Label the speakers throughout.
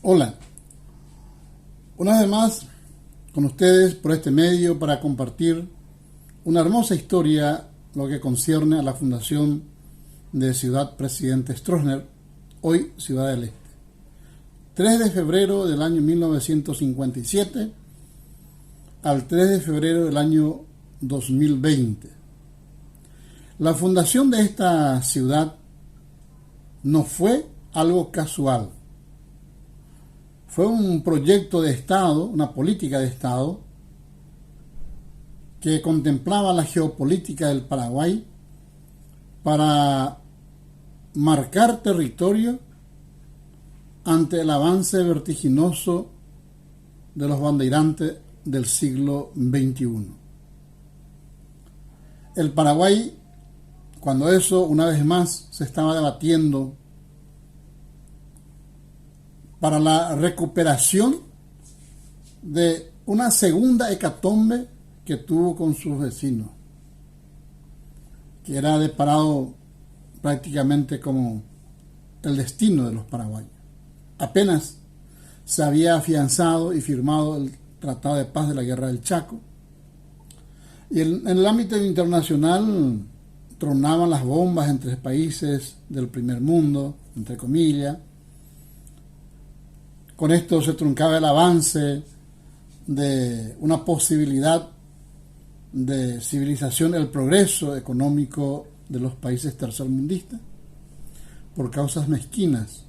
Speaker 1: Hola, una vez más con ustedes por este medio para compartir una hermosa historia lo que concierne a la fundación de Ciudad Presidente Stroessner, hoy Ciudad del Este. 3 de febrero del año 1957 al 3 de febrero del año 2020. La fundación de esta ciudad no fue algo casual. Fue un proyecto de Estado, una política de Estado, que contemplaba la geopolítica del Paraguay para marcar territorio ante el avance vertiginoso de los bandeirantes del siglo XXI. El Paraguay, cuando eso una vez más se estaba debatiendo para la recuperación de una segunda hecatombe que tuvo con sus vecinos, que era deparado prácticamente como el destino de los paraguayos. Apenas se había afianzado y firmado el Tratado de Paz de la Guerra del Chaco, y en el ámbito internacional tronaban las bombas entre países del primer mundo, entre comillas. Con esto se truncaba el avance de una posibilidad de civilización, el progreso económico de los países tercermundistas, por causas mezquinas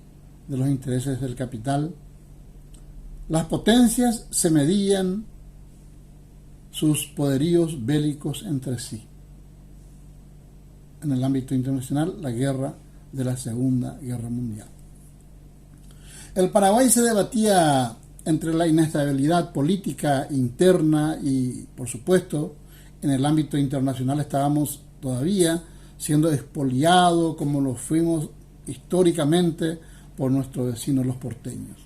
Speaker 1: de los intereses del capital. Las potencias se medían sus poderíos bélicos entre sí. En el ámbito internacional, la guerra de la Segunda Guerra Mundial. El Paraguay se debatía entre la inestabilidad política interna y, por supuesto, en el ámbito internacional estábamos todavía siendo expoliados, como lo fuimos históricamente por nuestros vecinos los porteños,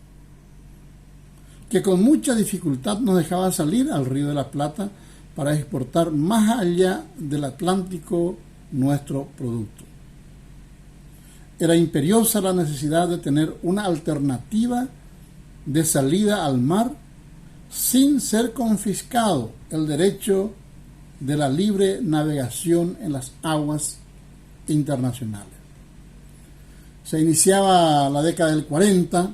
Speaker 1: que con mucha dificultad nos dejaban salir al Río de la Plata para exportar más allá del Atlántico nuestro producto. Era imperiosa la necesidad de tener una alternativa de salida al mar sin ser confiscado el derecho de la libre navegación en las aguas internacionales. Se iniciaba la década del 40,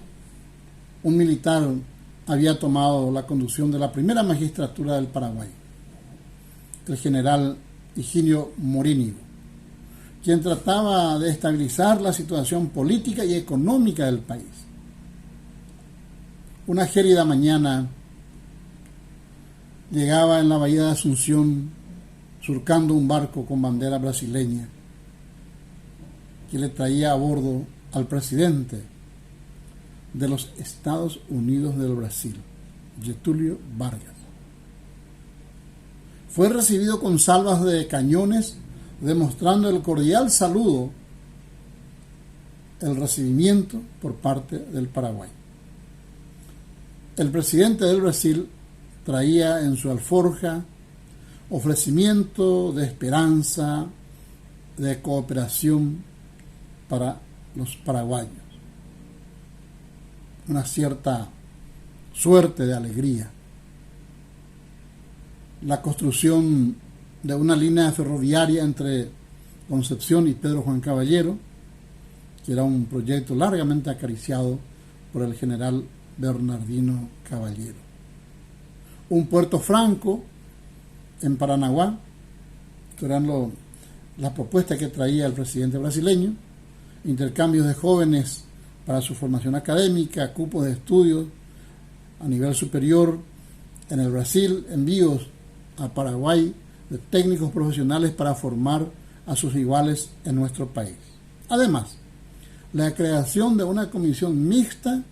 Speaker 1: un militar había tomado la conducción de la primera magistratura del Paraguay, el general Higinio Morínigo, quien trataba de estabilizar la situación política y económica del país. Una gélida mañana llegaba en la bahía de Asunción surcando un barco con bandera brasileña que le traía a bordo al presidente de los Estados Unidos del Brasil, Getúlio Vargas. Fue recibido con salvas de cañones, demostrando el cordial saludo, el recibimiento por parte del Paraguay. El presidente del Brasil traía en su alforja ofrecimiento de esperanza, de cooperación para los paraguayos, una cierta suerte de alegría. La construcción de una línea ferroviaria entre Concepción y Pedro Juan Caballero, que era un proyecto largamente acariciado por el general Bernardino Caballero. Un puerto franco en Paranaguá, que eran las propuestas que traía el presidente brasileño, intercambios de jóvenes para su formación académica, cupos de estudios a nivel superior en el Brasil, envíos a Paraguay de técnicos profesionales para formar a sus iguales en nuestro país. Además, la creación de una comisión mixta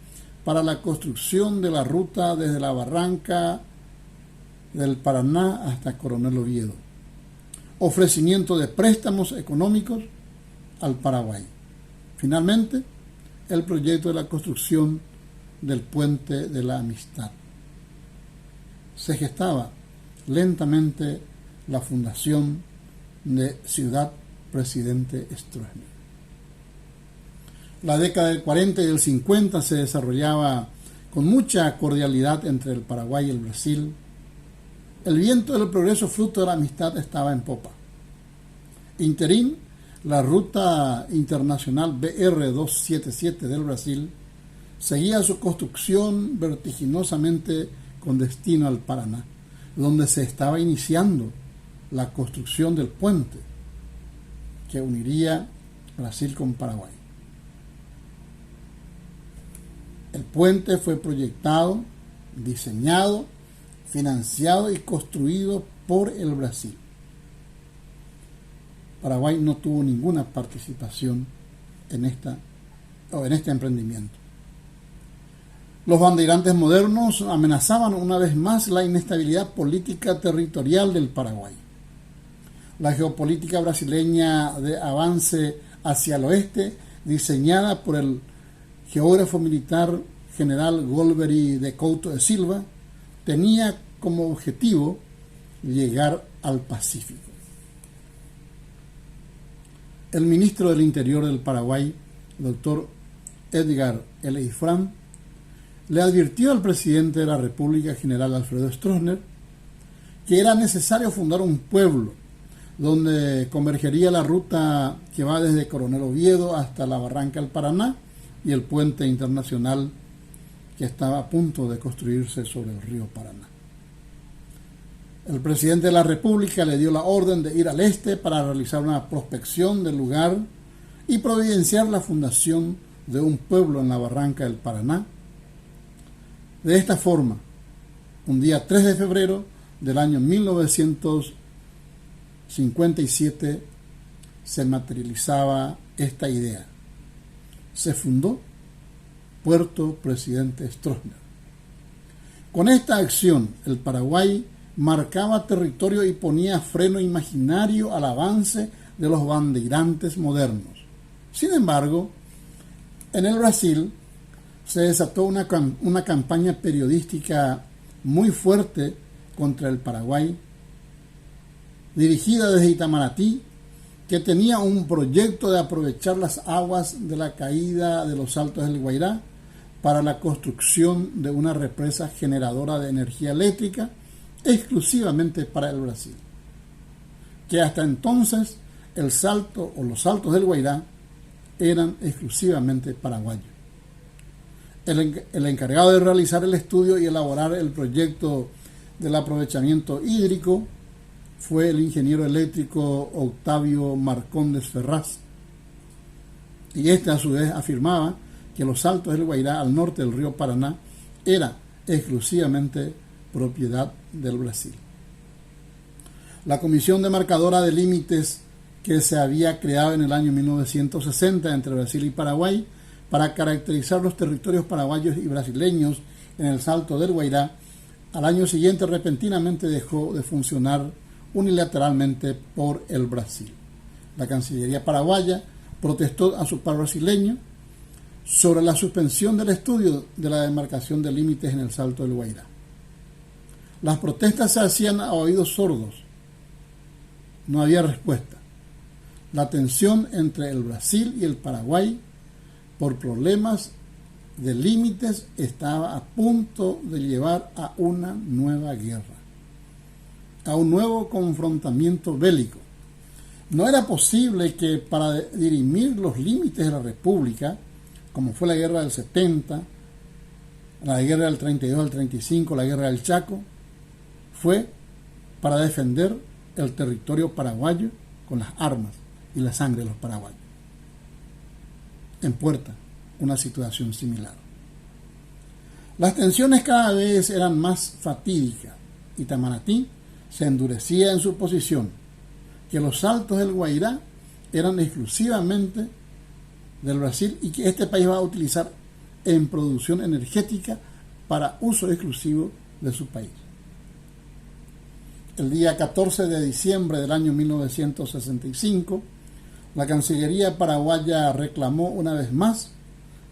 Speaker 1: para la construcción de la ruta desde la Barranca del Paraná hasta Coronel Oviedo. Ofrecimiento de préstamos económicos al Paraguay. Finalmente, el proyecto de la construcción del Puente de la Amistad. Se gestaba lentamente la fundación de Ciudad Presidente Stroessner. La década del 40 y del 50 se desarrollaba con mucha cordialidad entre el Paraguay y el Brasil. El viento del progreso, fruto de la amistad, estaba en popa. Interín, la ruta internacional BR-277 del Brasil seguía su construcción vertiginosamente con destino al Paraná, donde se estaba iniciando la construcción del puente que uniría Brasil con Paraguay. El puente fue proyectado, diseñado, financiado y construido por el Brasil. Paraguay no tuvo ninguna participación en este emprendimiento. Los bandeirantes modernos amenazaban una vez más la inestabilidad política territorial del Paraguay. La geopolítica brasileña de avance hacia el oeste, diseñada por el geógrafo militar general Golbery de Couto de Silva, tenía como objetivo llegar al Pacífico. El ministro del Interior del Paraguay, doctor Edgar Eleifran, le advirtió al presidente de la República, general Alfredo Stroessner, que era necesario fundar un pueblo donde convergería la ruta que va desde Coronel Oviedo hasta la Barranca del Paraná y el puente internacional que estaba a punto de construirse sobre el río Paraná. El presidente de la República le dio la orden de ir al este para realizar una prospección del lugar y providenciar la fundación de un pueblo en la Barranca del Paraná. De esta forma, un día 3 de febrero del año 1957 se materializaba esta idea. Se fundó Puerto Presidente Stroessner. Con esta acción, el Paraguay marcaba territorio y ponía freno imaginario al avance de los bandeirantes modernos. Sin embargo, en el Brasil se desató una campaña periodística muy fuerte contra el Paraguay, dirigida desde Itamaraty, que tenía un proyecto de aprovechar las aguas de la caída de los Saltos del Guairá para la construcción de una represa generadora de energía eléctrica exclusivamente para el Brasil, que hasta entonces el Salto o los Saltos del Guairá eran exclusivamente paraguayos. El encargado de realizar el estudio y elaborar el proyecto del aprovechamiento hídrico fue el ingeniero eléctrico Octavio Marcondes Ferraz, y este a su vez afirmaba que los Saltos del Guairá al norte del río Paraná era exclusivamente propiedad del Brasil. La Comisión Demarcadora de Límites que se había creado en el año 1960 entre Brasil y Paraguay para caracterizar los territorios paraguayos y brasileños en el Salto del Guairá, al año siguiente repentinamente dejó de funcionar unilateralmente por el Brasil. La Cancillería paraguaya protestó a su par brasileño sobre la suspensión del estudio de la demarcación de límites en el Salto del Guairá. Las protestas se hacían a oídos sordos. No había respuesta. La tensión entre el Brasil y el Paraguay por problemas de límites estaba a punto de llevar a una nueva guerra, a un nuevo confrontamiento bélico. No era posible que para dirimir los límites de la República, como fue la guerra del 70, la guerra del 32 al 35, la guerra del Chaco, fue para defender el territorio paraguayo con las armas y la sangre de los paraguayos. En Puerta, una situación similar. Las tensiones cada vez eran más fatídicas. Itamaraty se endurecía en su posición, que los Saltos del Guairá eran exclusivamente del Brasil y que este país va a utilizar en producción energética para uso exclusivo de su país. El día 14 de diciembre del año 1965, la Cancillería paraguaya reclamó una vez más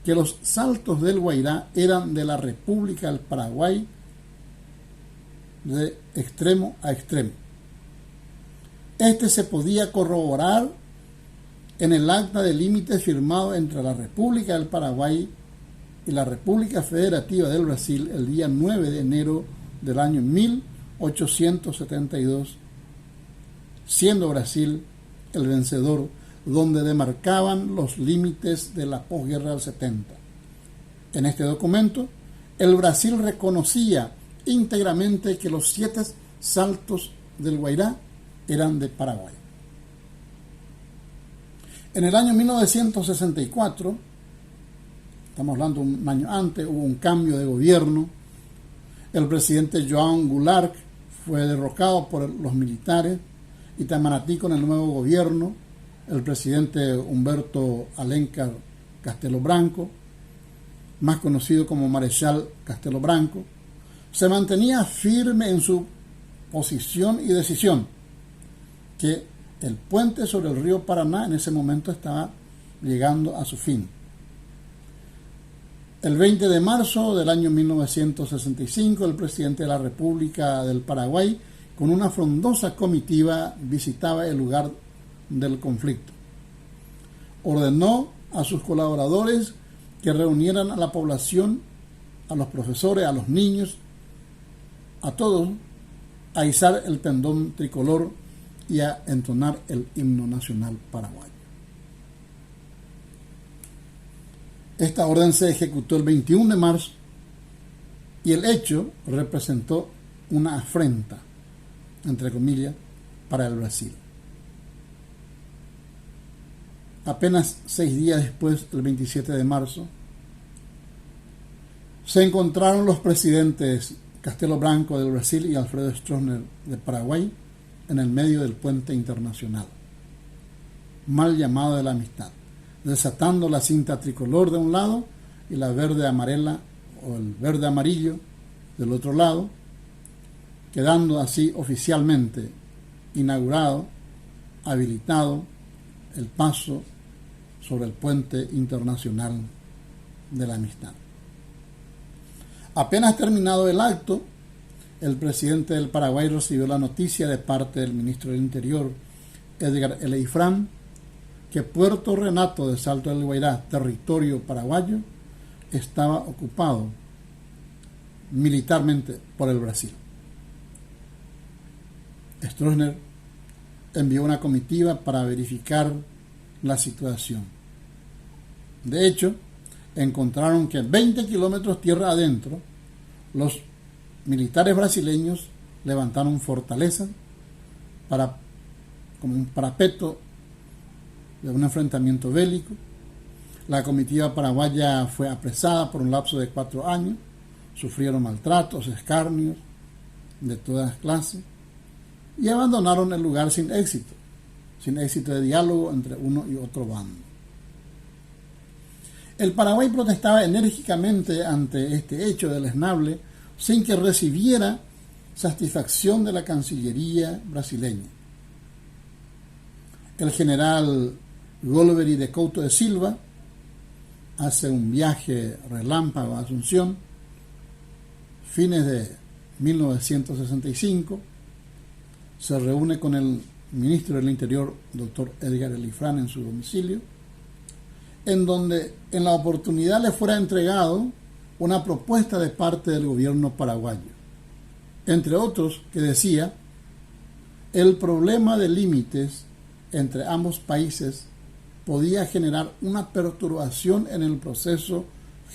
Speaker 1: que los Saltos del Guairá eran de la República del Paraguay de extremo a extremo. Este se podía corroborar en el acta de límites firmado entre la República del Paraguay y la República Federativa del Brasil el día 9 de enero del año 1872, siendo Brasil el vencedor, donde demarcaban los límites de la posguerra del 70. En este documento, el Brasil reconocía íntegramente que los 7 saltos del Guairá eran de Paraguay. En el año 1964, estamos hablando un año antes, hubo un cambio de gobierno. El presidente Joan Goulart fue derrocado por los militares. Itamaraty con el nuevo gobierno, el presidente Humberto Alencar Castelo Branco, más conocido como Marechal Castelo Branco, se mantenía firme en su posición y decisión que el puente sobre el río Paraná en ese momento estaba llegando a su fin. El 20 de marzo del año 1965, el presidente de la República del Paraguay, con una frondosa comitiva, visitaba el lugar del conflicto. Ordenó a sus colaboradores que reunieran a la población, a los profesores, a los niños, a todos, a izar el pendón tricolor y a entonar el himno nacional paraguayo. Esta orden se ejecutó el 21 de marzo y el hecho representó una afrenta, entre comillas, para el Brasil. Apenas 6 días después, el 27 de marzo, se encontraron los presidentes Castelo Branco del Brasil y Alfredo Stroessner de Paraguay en el medio del puente internacional, mal llamado de la amistad, desatando la cinta tricolor de un lado y la verde amarela o el verde amarillo del otro lado, quedando así oficialmente inaugurado, habilitado el paso sobre el puente internacional de la amistad. Apenas terminado el acto, el presidente del Paraguay recibió la noticia de parte del ministro del Interior, Edgar Eleifrán, que Puerto Renato de Salto del Guairá, territorio paraguayo, estaba ocupado militarmente por el Brasil. Stroessner envió una comitiva para verificar la situación. De hecho, encontraron que 20 kilómetros tierra adentro, los militares brasileños levantaron fortalezas como un parapeto de un enfrentamiento bélico. La comitiva paraguaya fue apresada por un lapso de 4 años, sufrieron maltratos, escarnios de todas clases y abandonaron el lugar sin éxito de diálogo entre uno y otro bando. El Paraguay protestaba enérgicamente ante este hecho deleznable sin que recibiera satisfacción de la Cancillería brasileña. El general Golbery de Couto de Silva hace un viaje relámpago a Asunción, fines de 1965, se reúne con el ministro del Interior, doctor Edgar Eleifrán, en su domicilio, en donde en la oportunidad le fuera entregado una propuesta de parte del gobierno paraguayo, entre otros que decía: el problema de límites entre ambos países podía generar una perturbación en el proceso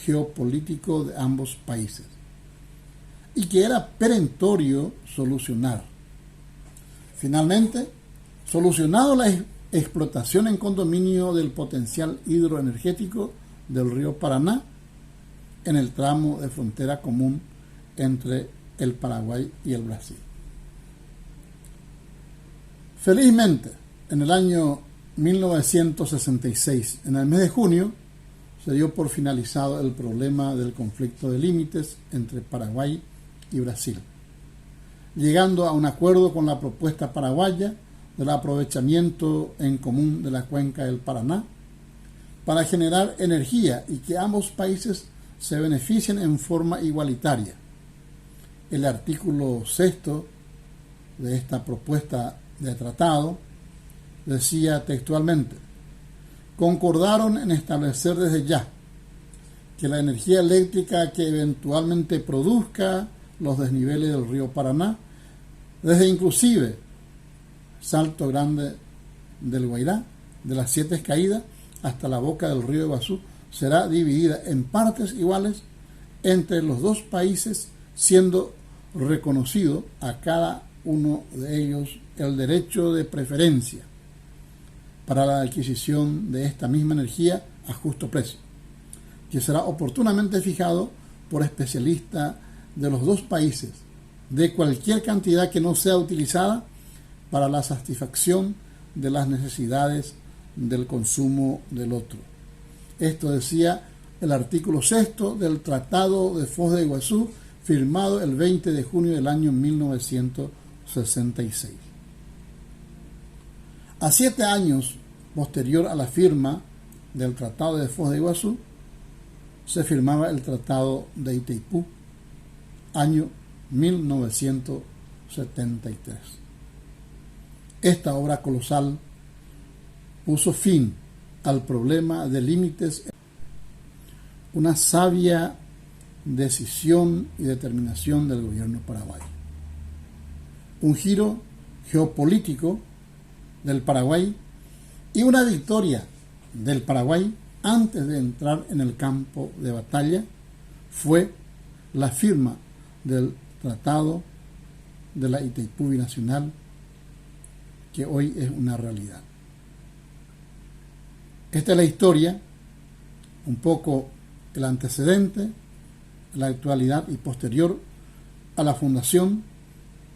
Speaker 1: geopolítico de ambos países y que era perentorio solucionar. Finalmente, solucionado la explotación en condominio del potencial hidroenergético del río Paraná en el tramo de frontera común entre el Paraguay y el Brasil. Felizmente, en el año 1966, en el mes de junio, se dio por finalizado el problema del conflicto de límites entre Paraguay y Brasil, llegando a un acuerdo con la propuesta paraguaya del aprovechamiento en común de la cuenca del Paraná para generar energía y que ambos países se beneficien en forma igualitaria. El artículo 6 de esta propuesta de tratado decía textualmente: concordaron en establecer desde ya que la energía eléctrica que eventualmente produzca los desniveles del río Paraná, desde inclusive Salto Grande del Guairá, de las Siete Caídas hasta la boca del río Iguazú, será dividida en partes iguales entre los dos países, siendo reconocido a cada uno de ellos el derecho de preferencia para la adquisición de esta misma energía a justo precio, que será oportunamente fijado por especialistas de los dos países, de cualquier cantidad que no sea utilizada para la satisfacción de las necesidades del consumo del otro. Esto decía el artículo 6 del Tratado de Foz de Iguazú, firmado el 20 de junio del año 1966. A 7 años posterior a la firma del Tratado de Foz de Iguazú, se firmaba el Tratado de Itaipú, año 1973. Esta obra colosal puso fin al problema de límites, una sabia decisión y determinación del gobierno paraguayo. Un giro geopolítico del Paraguay y una victoria del Paraguay antes de entrar en el campo de batalla fue la firma del Tratado de la Itaipú Binacional, que hoy es una realidad. Esta es la historia, un poco el antecedente, la actualidad y posterior a la fundación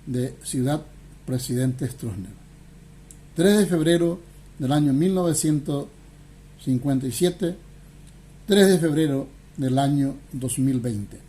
Speaker 1: de Ciudad Presidente Stroessner. 3 de febrero del año 1957, 3 de febrero del año 2020.